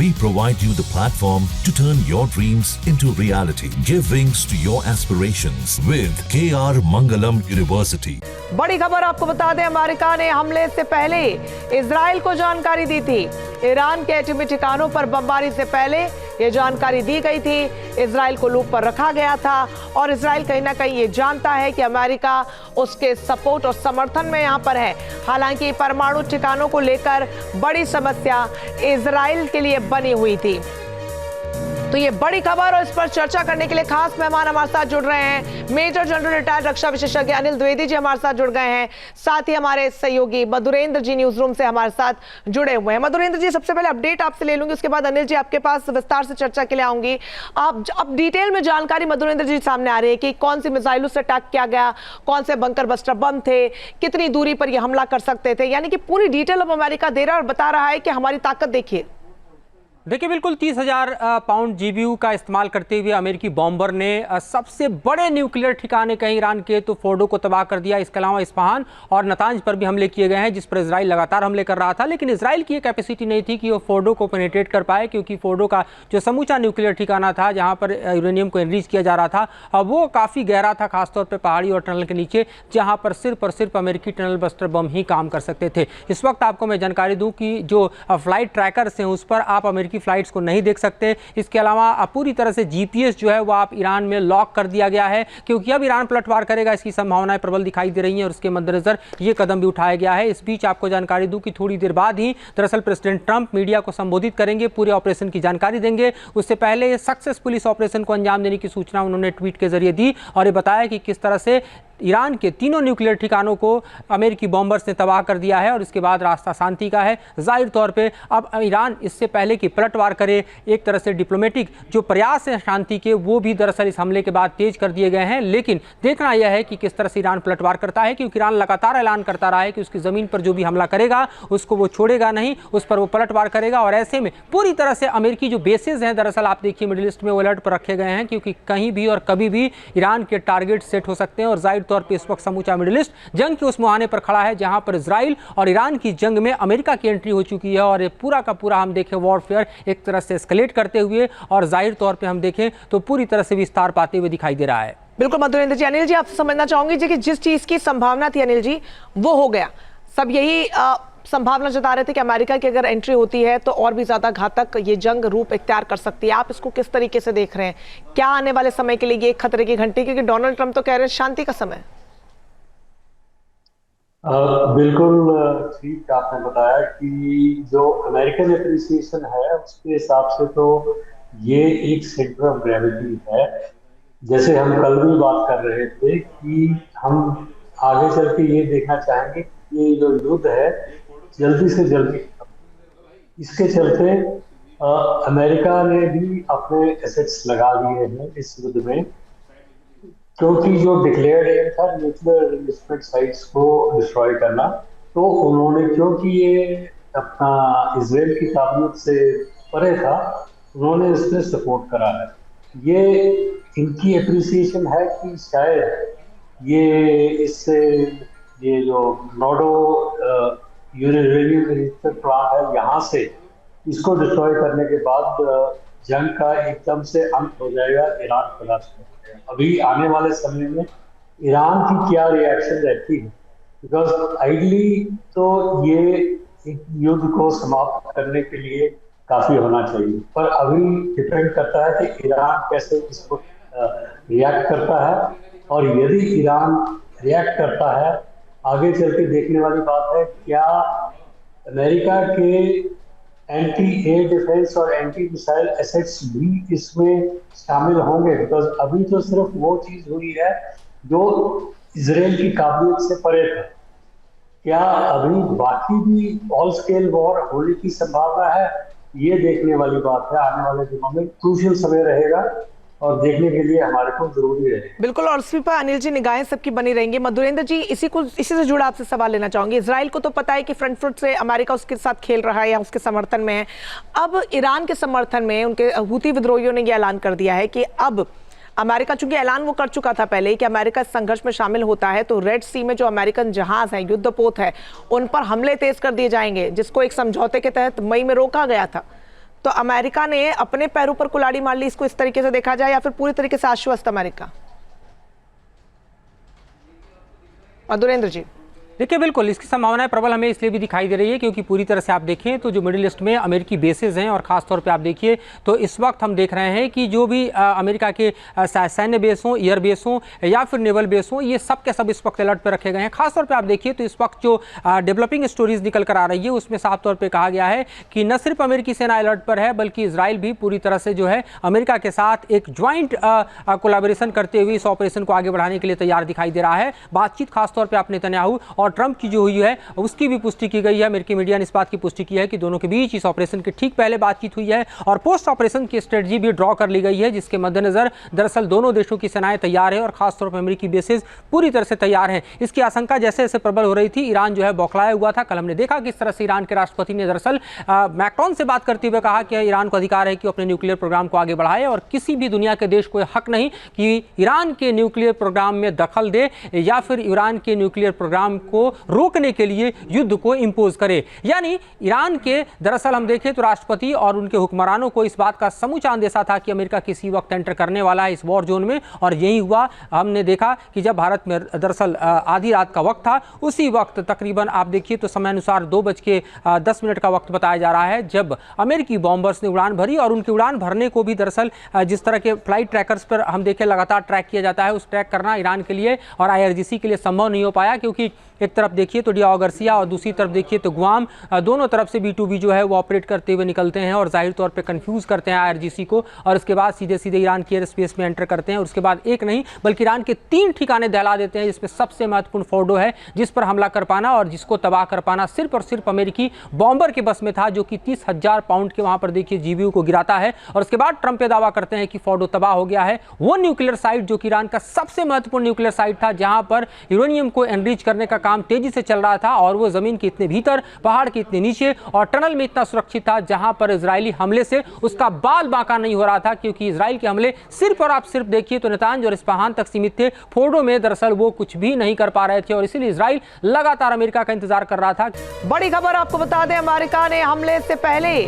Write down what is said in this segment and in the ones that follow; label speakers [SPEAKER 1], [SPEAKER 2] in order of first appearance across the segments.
[SPEAKER 1] We provide you the platform to turn your dreams into reality. Give wings to your aspirations with KR Mangalam University.
[SPEAKER 2] बड़ी खबर आपको बता दें, America ने हमले से पहले इजराइल को जानकारी दी थी। ईरान के एटमी ठिकानों पर बमबारी से पहले ये जानकारी दी गई थी। इजराइल को लूप पर रखा गया था और इजराइल कहीं ना कहीं ये जानता है कि अमेरिका उसके सपोर्ट और समर्थन में यहाँ पर है। हालांकि परमाणु ठिकानों को लेकर बड़ी समस्या इजराइल के लिए बनी हुई थी। तो ये बड़ी खबर और इस पर चर्चा करने के लिए खास मेहमान हमारे साथ जुड़ रहे हैं। मेजर जनरल रिटायर्ड रक्षा विशेषज्ञ अनिल द्विवेदी जी हमारे साथ जुड़ गए हैं। साथ ही हमारे सहयोगी मधुरेंद्र जी न्यूज रूम से हमारे साथ जुड़े हुए हैं। मधुरेंद्र जी, सबसे पहले अपडेट आपसे ले लूंगी, उसके बाद अनिल जी आपके पास विस्तार से चर्चा के लिए आऊंगी। आप अब डिटेल में जानकारी मधुरेंद्र जी सामने आ रही है कि कौन सी मिसाइलों से अटैक किया गया, कौन से बंकर बस्टर बम थे, कितनी दूरी पर यह हमला कर सकते थे, यानी कि पूरी डिटेल अब अमेरिका दे रहा है और बता रहा है कि हमारी ताकत देखिए।
[SPEAKER 3] देखिए, बिल्कुल 30,000 पाउंड जीबीयू का इस्तेमाल करते हुए अमेरिकी बॉम्बर ने सबसे बड़े न्यूक्लियर ठिकाने कहीं ईरान के तो फोर्डो को तबाह कर दिया। इसके अलावा इस्फहान और नतांज पर भी हमले किए गए हैं, जिस पर इजराइल लगातार हमले कर रहा था। लेकिन इजराइल की ये कैपेसिटी नहीं थी कि वो फोर्डो को पेनिट्रेट कर पाए, क्योंकि फोर्डो का जो समूचा न्यूक्लियर ठिकाना था जहाँ पर यूरेनियम को एनरिच किया जा रहा था, वो काफ़ी गहरा था, खासतौर पर पहाड़ी और टनल के नीचे, जहाँ पर सिर्फ और सिर्फ अमेरिकी टनल बस्टर बम ही काम कर सकते थे। इस वक्त आपको मैं जानकारी दूँ कि जो फ्लाइट ट्रैकर्स हैं उस पर आप अमेरिकी फ्लाइट्स को नहीं देख सकते। इसके अलावा पूरी तरह से जीपीएस जो है वो आप ईरान में लॉक कर दिया गया है, क्योंकि अब ईरान पलटवार करेगा, इसकी संभावनाएं प्रबल दिखाई दे रही हैं और उसके मद्देनजर ये कदम भी उठाया गया है। इस बीच आपको जानकारी दूं कि थोड़ी देर बाद ही दरअसल प्रेसिडेंट ट्रंप मीडिया को संबोधित करेंगे, पूरे ऑपरेशन की जानकारी देंगे। उससे पहले सक्सेसफुल इस ऑपरेशन को अंजाम देने की सूचना उन्होंने ट्वीट के जरिए दी और ये बताया कि किस तरह से ईरान के तीनों न्यूक्लियर ठिकानों को अमेरिकी बॉम्बर्स ने तबाह कर दिया है और इसके बाद रास्ता शांति का है। जाहिर तौर पे अब ईरान इससे पहले कि पलटवार करे, एक तरह से डिप्लोमेटिक जो प्रयास है शांति के, वो भी दरअसल इस हमले के बाद तेज कर दिए गए हैं। लेकिन देखना यह है कि किस तरह से ईरान पलटवार करता है, क्योंकि ईरान लगातार ऐलान करता रहा है कि उसकी ज़मीन पर जो भी हमला करेगा उसको वो छोड़ेगा नहीं, उस पर वो पलटवार करेगा। और ऐसे में पूरी तरह से अमेरिकी जो बेसेज हैं, दरअसल आप देखिए मिडिल ईस्ट में वो अलर्ट पर रखे गए हैं, क्योंकि कहीं भी और कभी भी ईरान के टारगेट सेट हो सकते हैं। और जाहिर तौर पे इस वक्त समूचा मिडिल ईस्ट जंग के उस मुहाने पर खड़ा है, जहां पर इजराइल और ईरान की जंग में अमेरिका की एंट्री हो चुकी है और ये पूरा का पूरा हम देखें वॉरफेयर एक तरह से एस्केलेट करते हुए और जाहिर तौर पे हम देखें तो पूरी तरह से विस्तार पाते हुए दिखाई दे रहा है।
[SPEAKER 2] बिल्कुल मधुरेंद्र जी, अनिल जी आपसे समझना चाहूंगी जी कि जिस चीज की संभावना थी अनिल जी वो हो गया, सब यही संभावना जता रहे थे कि अमेरिका की अगर एंट्री होती है तो और भी ज्यादा घातक ये जंग रूप इख्तियार कर सकती है। आप इसको किस तरीके से देख रहे हैं? क्या आने वाले समय के लिए ये खतरे की घंटी, क्योंकि डोनाल्ड ट्रंप तो कह रहे हैं शांति का समय।
[SPEAKER 4] बिल्कुल ठीक आपने बताया कि जो अमेरिकन एप्रिसिएशन है उसके हिसाब से तो ये एक सेंटर ऑफ ग्रेविटी है। जैसे हम कल भी बात कर रहे थे कि हम आगे चल के ये देखना चाहेंगे कि ये जो युद्ध है जल्दी से जल्दी, इसके चलते अमेरिका ने भी अपने एसेट्स लगा लिए हैं इस युद्ध में, क्योंकि जो डिक्लेयर्ड एम था न्यूक्लियर एनरिचमेंट साइट्स को डिस्ट्रॉय करना, तो उन्होंने, क्योंकि ये अपना इजराइल की काबिलियत से परे था, उन्होंने इसमें सपोर्ट करा है। ये इनकी एप्रिसिएशन है कि शायद ये इससे ये जो नोडो यूरेनियम एनरिचमेंट प्लांट है यहाँ से इसको डिस्ट्रॉय करने के बाद जंग का एकदम से अंत हो जाएगा, ईरान खलास हो जाएगा। अभी आने वाले समय में ईरान की क्या रिएक्शन रहती है, बिकॉज आइडली तो ये एक युद्ध को समाप्त करने के लिए काफी होना चाहिए, पर अभी डिपेंड करता है कि ईरान कैसे इसको रिएक्ट करता है। और यदि ईरान रिएक्ट करता है, आगे चल के देखने वाली बात है क्या अमेरिका के एंटी एयर डिफेंस और एंटी मिसाइल एसेट्स भी इसमें शामिल होंगे, बिकॉज अभी तो सिर्फ वो चीज हुई है जो इजराइल की काबिलियत से परे था। क्या अभी बाकी भी ऑल स्केल वॉर होने की संभावना है? ये देखने वाली बात है, आने वाले दिनों में क्रूशियल समय रहेगा और देखने के लिए हमारे को जरूरी है।
[SPEAKER 2] बिल्कुल, और इसी पर अनिल जी निगाहें सबकी बनी रहेंगी। मधुरेंद्र जी, इसी से जुड़ा आपसे सवाल लेना चाहूंगी। इजराइल को तो पता है कि फ्रंट फुट से अमेरिका उसके साथ खेल रहा है या उसके समर्थन में है। अब ईरान के समर्थन में उनके हूती विद्रोहियों ने यह ऐलान कर दिया है कि अब अमेरिका, चूंकि ऐलान वो कर चुका था पहले कि अमेरिका इस संघर्ष में शामिल होता है, तो रेड सी में जो अमेरिकन जहाज हैं, युद्धपोत है, उन पर हमले तेज कर दिए जाएंगे, जिसको एक समझौते के तहत मई में रोका गया था। तो अमेरिका ने अपने पैरों पर कुल्हाड़ी मार ली, इसको इस तरीके से देखा जाए, या फिर पूरी तरीके से आश्वस्त अमेरिका? मधुरेंद्र जी।
[SPEAKER 3] देखिए बिल्कुल इसकी संभावनाएं प्रबल हमें इसलिए भी दिखाई दे रही है क्योंकि पूरी तरह से आप देखें तो जो मिडिल ईस्ट में अमेरिकी बेसेस हैं और खासतौर पे आप देखिए तो इस वक्त हम देख रहे हैं कि जो भी अमेरिका के सैन्य बेस हों, एयर बेस हों या फिर नेवल बेस हों, ये सब के सब इस वक्त अलर्ट पर रखे गए हैं। खासतौर पर आप देखिए तो इस वक्त जो डेवलपिंग स्टोरीज निकल कर आ रही है उसमें साफ तौर पर कहा गया है कि न सिर्फ अमेरिकी सेना अलर्ट पर है बल्कि इसराइल भी पूरी तरह से जो है अमेरिका के साथ एक ज्वाइंट कोलैबोरेशन करते हुए इस ऑपरेशन को आगे बढ़ाने के लिए तैयार दिखाई दे रहा है। बातचीत खासतौर पर आप नेतन्याहू और ट्रंप की जो हुई है उसकी भी पुष्टि की गई है। अमेरिकी मीडिया ने इस बात की पुष्टि की है कि दोनों के बीच इस ऑपरेशन के ठीक पहले बातचीत हुई है और पोस्ट ऑपरेशन की स्ट्रेटजी भी ड्रॉ कर ली गई है, जिसके मद्देनजर दरअसल दोनों देशों की सेनाएं तैयार है और खासतौर पर अमेरिकी बेसेस पूरी तरह से तैयार हैं। इसकी आशंका जैसे जैसे प्रबल हो रही थी, ईरान जो है बौखलाया हुआ था। कल हमने देखा किस तरह से ईरान के राष्ट्रपति ने दरअसल मैक्रोन से बात करते हुए कहा कि ईरान को अधिकार है कि अपने न्यूक्लियर प्रोग्राम को आगे बढ़ाए और किसी भी दुनिया के देश को हक नहीं कि ईरान के न्यूक्लियर प्रोग्राम में दखल दे या फिर ईरान के न्यूक्लियर प्रोग्राम को रोकने के लिए युद्ध को इंपोज करे। यानी ईरान के दरअसल हम देखें तो राष्ट्रपति और उनके हुक्मरानों को इस बात का समूचा अंदेशा था कि अमेरिका किसी वक्त एंटर करने वाला है इस वॉर जोन में, और यही हुआ। हमने देखा कि जब भारत में दरअसल आधी रात का वक्त था, उसी वक्त तकरीबन आप देखिए तो समय अनुसार 2:10 का वक्त बताया जा रहा है जब अमेरिकी बॉम्बर्स ने उड़ान भरी। और उनकी उड़ान भरने को भी दरअसल जिस तरह के फ्लाइट ट्रैकर्स पर हम देखें लगातार ट्रैक किया जाता है, उस ट्रैक करना ईरान के लिए और IRGC के लिए संभव नहीं हो पाया, क्योंकि एक तरफ देखिए तो डियाओ गार्सिया और दूसरी तरफ देखिए तो गुआम, दोनों तरफ से B2B जो है वो ऑपरेट करते हुए निकलते हैं और जाहिर तौर पे कंफ्यूज करते हैं IRGC को, और उसके बाद सीधे सीधे ईरान की एयर स्पेस में एंटर करते हैं। और उसके बाद एक नहीं बल्कि ईरान के 3 ठिकाने दहला देते हैं, जिसमें सबसे महत्वपूर्ण फोर्डो है, जिस पर हमला कर पाना और जिसको तबाह कर पाना सिर्फ और सिर्फ अमेरिकी बॉम्बर के बस में था, जो कि 30,000 पाउंड के वहां पर देखिए GBU को गिराता है। और उसके बाद ट्रंप ये दावा करते हैं कि फोर्डो तबाह हो गया है। वो न्यूक्लियर साइट जो कि ईरान का सबसे महत्वपूर्ण न्यूक्लियर साइट था, जहां पर यूरेनियम को एनरिच करने का काम तेजी से चल रहा था, और वो जमीन के इतने भीतर, पहाड़ के इतने नीचे और टनल में इतना सुरक्षित था, जहां पर इजरायली हमले से उसका बाल बांका नहीं हो रहा था, क्योंकि इजराइल के हमले सिर्फ और आप सिर्फ देखिए तो नेतांज और इस्फहान तक सीमित थे। फोर्डो में दरअसल वो कुछ भी नहीं कर पा रहे थे और इसीलिए इजराइल लगातार अमेरिका का इंतजार कर रहा था।
[SPEAKER 2] बड़ी खबर आपको बता दें, अमेरिका ने हमले से पहले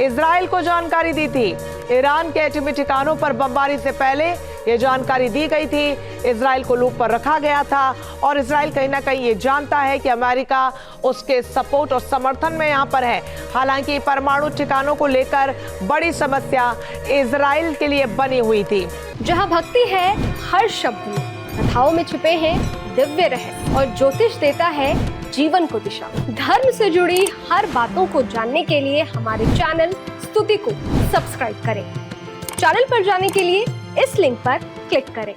[SPEAKER 2] इजराइल को जानकारी दी थी। ईरान के एटमी ठिकानों पर बमबारी से पहले ये जानकारी दी गई थी, इजराइल को लूप पर रखा गया था और इजराइल कहीं ना कहीं ये जानता है कि अमेरिका उसके सपोर्ट और समर्थन में यहाँ पर है। हालांकि परमाणु ठिकानों को लेकर बड़ी समस्या इजराइल के लिए बनी हुई थी।
[SPEAKER 5] जहाँ भक्ति है हर शब्द में, कथाओं में छुपे हैं दिव्य रहस्य और ज्योतिष देता है जीवन को दिशा। धर्म से जुड़ी हर बातों को जानने के लिए हमारे चैनल स्तुति को सब्सक्राइब करें। चैनल पर जाने के लिए इस लिंक पर क्लिक करें।